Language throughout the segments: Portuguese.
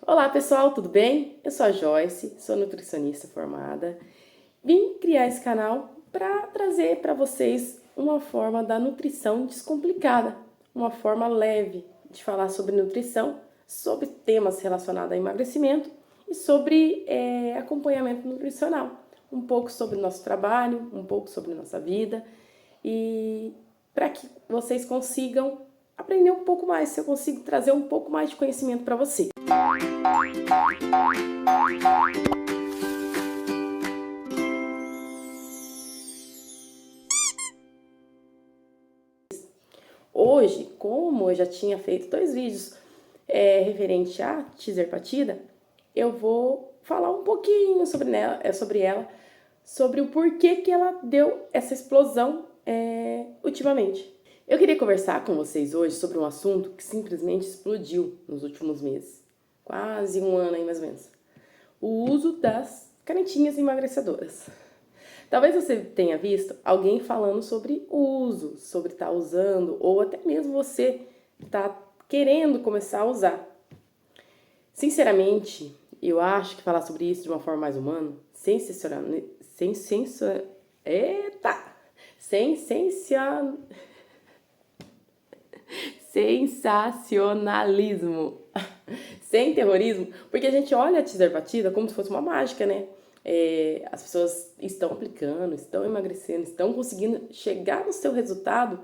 Olá pessoal, tudo bem? Eu sou a Joyce, sou nutricionista formada. Vim criar esse canal para trazer para vocês uma forma da nutrição descomplicada, uma forma leve de falar sobre nutrição, sobre temas relacionados a emagrecimento e sobre acompanhamento nutricional. Um pouco sobre o nosso trabalho, um pouco sobre nossa vida e para que vocês consigam aprender um pouco mais, se eu consigo trazer um pouco mais de conhecimento para você. Hoje, como eu já tinha feito 2 vídeos referente à Tirzepatida, eu vou falar um pouquinho sobre ela, sobre o porquê que ela deu essa explosão ultimamente. Eu queria conversar com vocês hoje sobre um assunto que simplesmente explodiu nos últimos meses. Quase um ano aí, mais ou menos. O uso das canetinhas emagrecedoras. Talvez você tenha visto alguém falando sobre o uso, sobre estar usando, ou até mesmo você está querendo começar a usar. Sinceramente, eu acho que falar sobre isso de uma forma mais humana, sensacionalismo, sem terrorismo, porque a gente olha a Tirzepatida como se fosse uma mágica, né? As pessoas estão aplicando, estão emagrecendo, estão conseguindo chegar no seu resultado,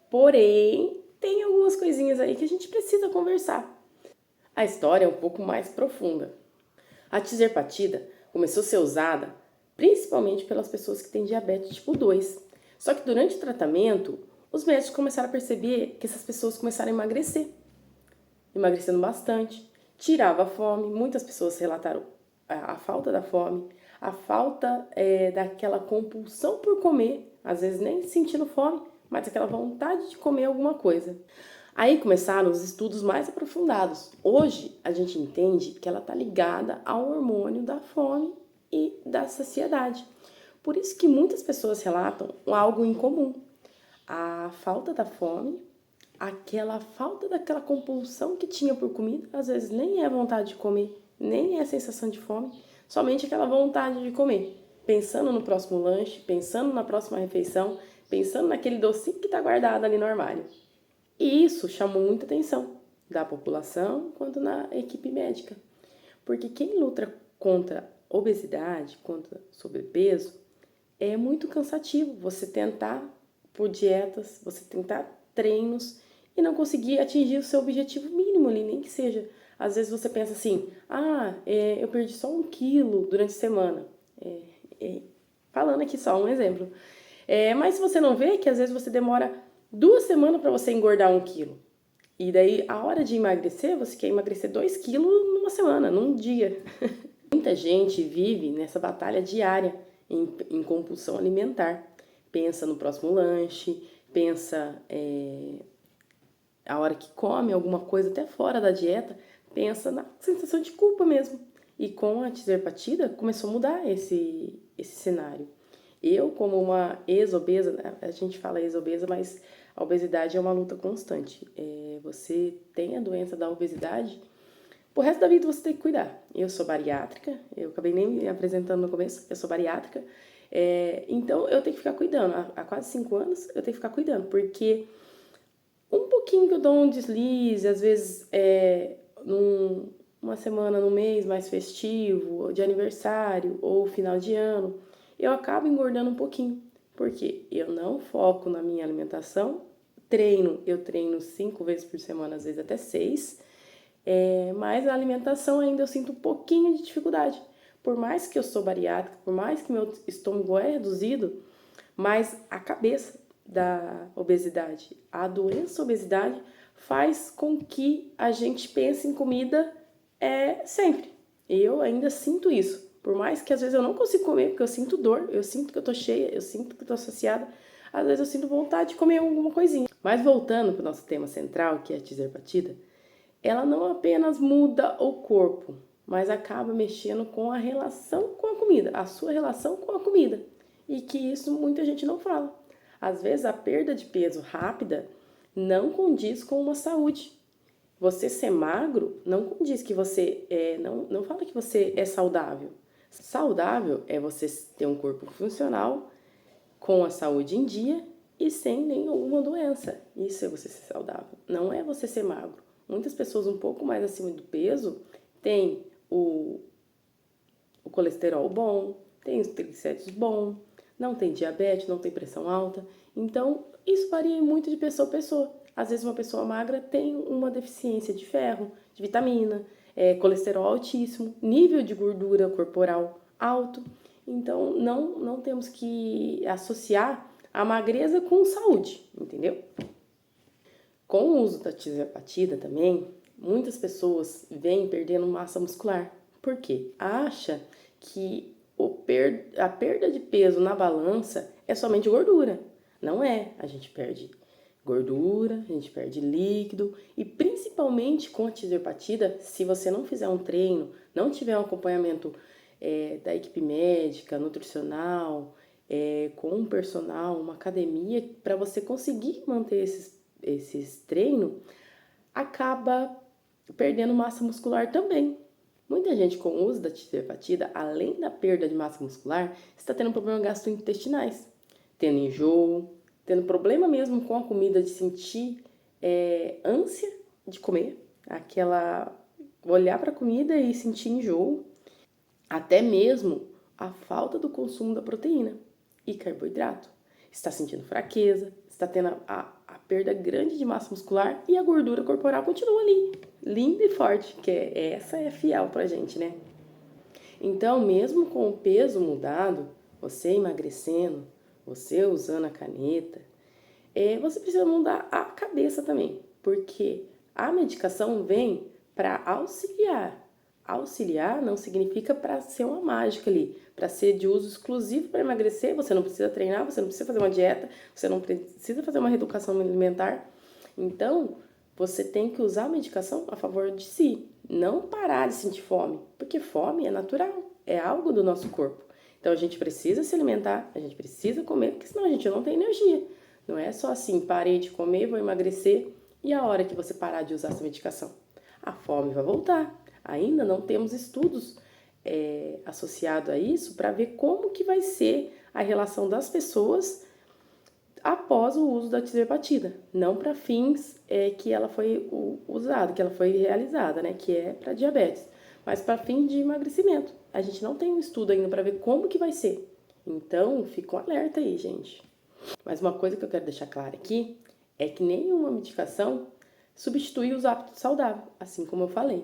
porém tem algumas coisinhas aí que a gente precisa conversar. A história é um pouco mais profunda. A Tirzepatida começou a ser usada principalmente pelas pessoas que têm diabetes tipo 2. Só que durante o tratamento, os médicos começaram a perceber que essas pessoas começaram a emagrecer, emagrecendo bastante, tirava a fome. Muitas pessoas relataram a falta da fome, a falta daquela compulsão por comer, às vezes nem sentindo fome, mas aquela vontade de comer alguma coisa. Aí começaram os estudos mais aprofundados. Hoje a gente entende que ela está ligada ao hormônio da fome e da saciedade. Por isso que muitas pessoas relatam algo em comum: a falta da fome, aquela falta daquela compulsão que tinha por comida, às vezes nem é vontade de comer, nem é sensação de fome, somente aquela vontade de comer, pensando no próximo lanche, pensando na próxima refeição, pensando naquele docinho que está guardado ali no armário. E isso chamou muita atenção da população quanto na equipe médica, porque quem luta contra obesidade, contra sobrepeso, é muito cansativo você tentar por dietas, você tentar treinos e não conseguir atingir o seu objetivo mínimo ali, nem que seja. Às vezes você pensa assim, eu perdi só 1 quilo durante a semana. Falando aqui só um exemplo. Mas se você não vê que às vezes você demora 2 semanas para você engordar 1 quilo. E daí, a hora de emagrecer, você quer emagrecer 2 quilos numa semana, num dia. Muita gente vive nessa batalha diária em compulsão alimentar. Pensa no próximo lanche, pensa a hora que come alguma coisa até fora da dieta, pensa na sensação de culpa mesmo. E com a Tirzepatida começou a mudar esse cenário. Eu, como uma ex-obesa, a gente fala ex-obesa, mas a obesidade é uma luta constante. Você tem a doença da obesidade, pro resto da vida você tem que cuidar. Eu sou bariátrica, eu acabei nem me apresentando no começo, eu sou bariátrica, então eu tenho que ficar cuidando. Há quase 5 anos eu tenho que ficar cuidando, porque um pouquinho que eu dou um deslize, às vezes uma semana no mês mais festivo, de aniversário ou final de ano, eu acabo engordando um pouquinho, porque eu não foco na minha alimentação. Eu treino 5 vezes por semana, às vezes até 6, mas a alimentação ainda eu sinto um pouquinho de dificuldade. Por mais que eu sou bariátrica, por mais que meu estômago é reduzido, mas a cabeça da obesidade, a doença obesidade, faz com que a gente pense em comida sempre. Eu ainda sinto isso. Por mais que às vezes eu não consiga comer, porque eu sinto dor, eu sinto que eu tô cheia, eu sinto que eu tô saciada, às vezes eu sinto vontade de comer alguma coisinha. Mas voltando para o nosso tema central, que é a Tirzepatida, ela não apenas muda o corpo, mas acaba mexendo com a relação com a comida, a sua relação com a comida. E que isso muita gente não fala. Às vezes a perda de peso rápida não condiz com uma saúde. Você ser magro não condiz que você não fala que você é saudável. Saudável é você ter um corpo funcional, com a saúde em dia e sem nenhuma doença. Isso é você ser saudável. Não é você ser magro. Muitas pessoas um pouco mais acima do peso têm o colesterol bom, têm os triglicéridos bom, não tem diabetes, não tem pressão alta. Então, isso varia muito de pessoa a pessoa. Às vezes uma pessoa magra tem uma deficiência de ferro, de vitamina, colesterol altíssimo, nível de gordura corporal alto. Então, não temos que associar a magreza com saúde, entendeu? Com o uso da tirzepatida também, muitas pessoas vêm perdendo massa muscular. Por quê? Acha que a perda de peso na balança é somente gordura. Não é. A gente perde gordura, a gente perde líquido e principalmente com a tirzepatida, se você não fizer um treino, não tiver um acompanhamento da equipe médica, nutricional, com um personal, uma academia, para você conseguir manter esses treinos, acaba perdendo massa muscular também. Muita gente com o uso da tirzepatida, além da perda de massa muscular, está tendo problemas gastrointestinais, tendo enjoo, tendo problema mesmo com a comida, de sentir ânsia de comer, aquela olhar para a comida e sentir enjoo, até mesmo a falta do consumo da proteína e carboidrato. Está sentindo fraqueza, está tendo a perda grande de massa muscular e a gordura corporal continua ali, linda e forte, que essa é fiel pra gente, né? Então, mesmo com o peso mudado, você emagrecendo, você usando a caneta, você precisa mudar a cabeça também, porque a medicação vem para auxiliar. Auxiliar não significa para ser uma mágica ali, para ser de uso exclusivo para emagrecer. Você não precisa treinar, você não precisa fazer uma dieta, você não precisa fazer uma reeducação alimentar. Então, você tem que usar a medicação a favor de si, não parar de sentir fome, porque fome é natural, é algo do nosso corpo. Então, a gente precisa se alimentar, a gente precisa comer, porque senão a gente não tem energia. Não é só assim, parei de comer, vou emagrecer, e a hora que você parar de usar essa medicação? A fome vai voltar. Ainda não temos estudos associados a isso para ver como que vai ser a relação das pessoas após o uso da tirzepatida. Não para fins que ela foi usada, que ela foi realizada, né? Que é para diabetes, mas para fim de emagrecimento. A gente não tem um estudo ainda para ver como que vai ser. Então, fica um alerta aí, gente. Mas uma coisa que eu quero deixar clara aqui é que nenhuma medicação substitui os hábitos saudáveis, assim como eu falei.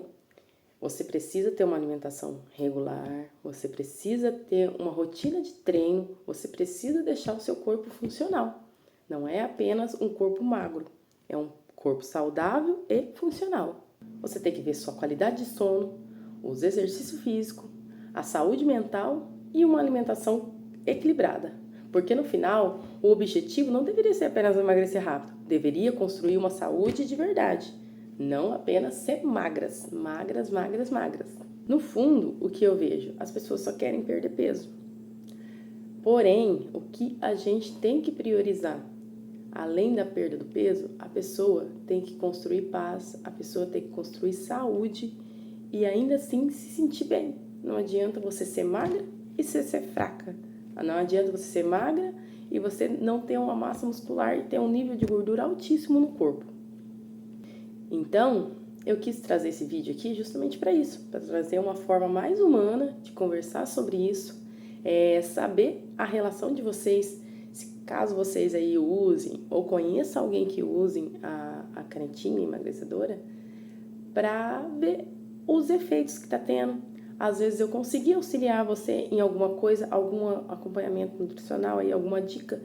Você precisa ter uma alimentação regular, você precisa ter uma rotina de treino, você precisa deixar o seu corpo funcional. Não é apenas um corpo magro, é um corpo saudável e funcional. Você tem que ver sua qualidade de sono, os exercícios físicos, a saúde mental e uma alimentação equilibrada. Porque no final, o objetivo não deveria ser apenas emagrecer rápido, deveria construir uma saúde de verdade, não apenas ser magras, magras, magras, magras. No fundo, o que eu vejo? As pessoas só querem perder peso. Porém, o que a gente tem que priorizar? Além da perda do peso, a pessoa tem que construir paz, a pessoa tem que construir saúde e ainda assim se sentir bem. Não adianta você ser magra e você ser fraca. Não adianta você ser magra e você não ter uma massa muscular e ter um nível de gordura altíssimo no corpo. Então, eu quis trazer esse vídeo aqui justamente para isso, para trazer uma forma mais humana de conversar sobre isso, saber a relação de vocês, se caso vocês aí usem ou conheçam alguém que usem a canetinha emagrecedora, para ver os efeitos que está tendo. Às vezes eu consegui auxiliar você em alguma coisa, algum acompanhamento nutricional, aí, alguma dica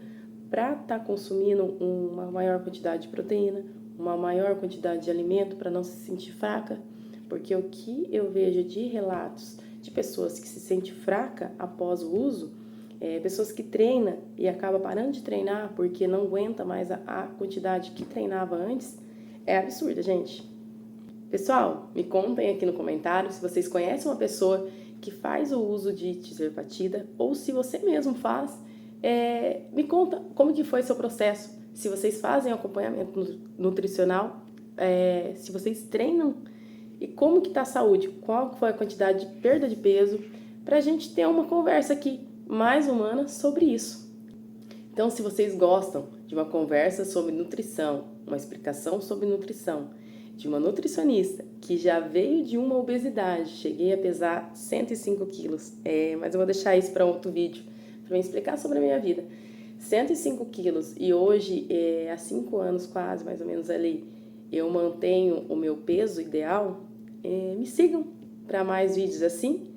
para estar consumindo uma maior quantidade de proteína, uma maior quantidade de alimento para não se sentir fraca, porque o que eu vejo de relatos de pessoas que se sentem fraca após o uso, pessoas que treinam e acabam parando de treinar porque não aguenta mais a quantidade que treinava antes, é absurda, gente. Pessoal, me contem aqui no comentário se vocês conhecem uma pessoa que faz o uso de tirzepatida ou se você mesmo faz. Me conta como que foi seu processo. Se vocês fazem acompanhamento nutricional, se vocês treinam e como que tá a saúde, qual foi a quantidade de perda de peso, pra gente ter uma conversa aqui mais humana sobre isso. Então, se vocês gostam de uma conversa sobre nutrição, uma explicação sobre nutrição, de uma nutricionista que já veio de uma obesidade, cheguei a pesar 105 quilos, mas eu vou deixar isso para outro vídeo, para me explicar sobre a minha vida. 105 quilos e hoje, há 5 anos quase, mais ou menos ali, eu mantenho o meu peso ideal. Me sigam para mais vídeos assim.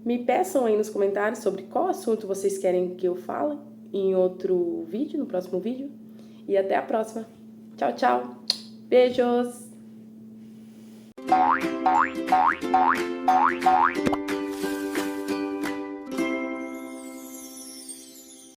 Me peçam aí nos comentários sobre qual assunto vocês querem que eu fale em outro vídeo, no próximo vídeo. E até a próxima. Tchau, tchau. Beijos!